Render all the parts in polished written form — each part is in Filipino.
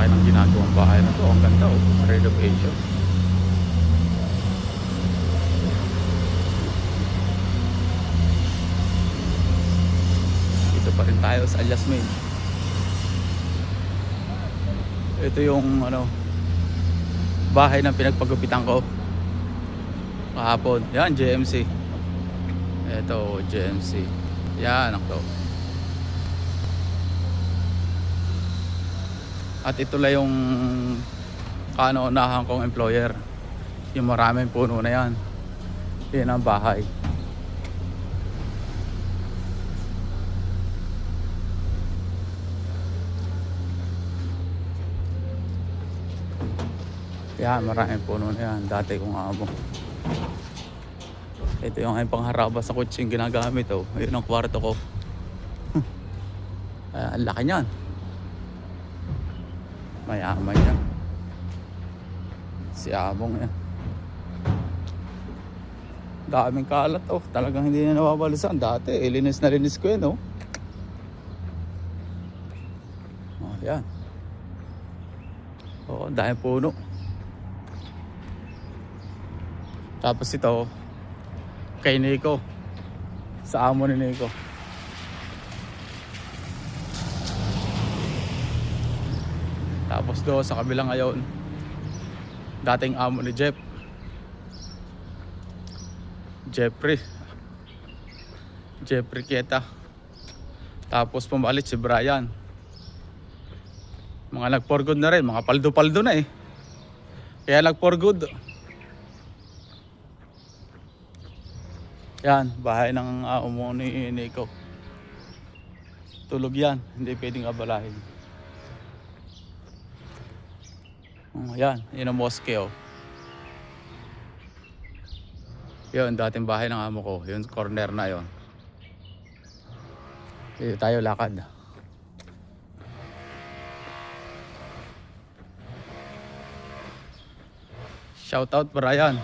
laki ng ginagawang bahay na to. Ang ganda oh, renovation. Dito pa rin tayo sa Alias Main. Ito yung ano, bahay ng pinagpagupitan ko kahapon. Yan, JMC. Ito, JMC. Yan, ako. At ito lang yung kaano-unahan kong employer. Yung maraming puno na yan. Yan ang bahay. Yan, maraming puno na yan. Dati kong amo. Ito yung aking pangharaba sa kutsing ginagamit. Oh. Ayun ang kwarto ko. Ang laki niyan. Mayaman yan. Si Abong yan. Daming kalat oh. Talagang hindi na nawawalisan. Dati, linis na linis ko yan oh. Oh, yan. Oh, dahil puno. Tapos ito, kay Nico. Sa amo ni Nico. Tapos doon sa kabilang ngayon, dating amo ni Jeff. Jeffrey Kieta. Tapos pumalit si Brian. Mga nag-for good na rin. Mga paldo-paldo na eh. Kaya nag-for good. Yan, bahay ng amo ni Nico. Tulog yan. Hindi pwedeng abalahin. Yan, yun ang mosque oh. Yun, dating bahay ng amo ko. Yun, corner na yun. Dito tayo lakad. Shout out Brian.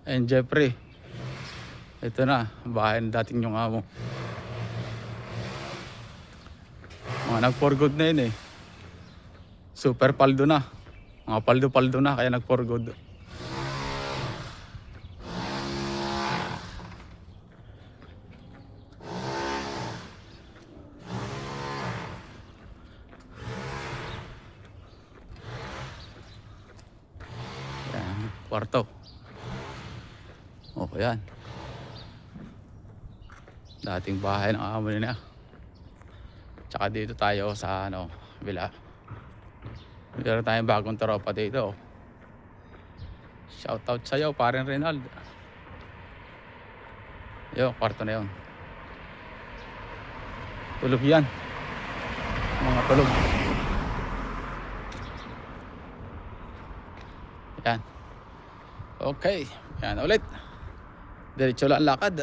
And Jeffrey. Ito na, bahay ng dating yung amo. Mga nag-for good na yun eh. Super paldo na. Mga paldo-paldo na kaya nag-for good. Yan, kwarto. Oh, yan. Dating bahay ng amo niya. Tsaka dito tayo sa ano, bila. Meron tayong bagong tropa dito. Shoutout sa'yo, paring Reynald. Yo, kwarto na yun. Tulog yan. Mga tulog. Yan. Okay. Yan ulit. Diretso lang lakad.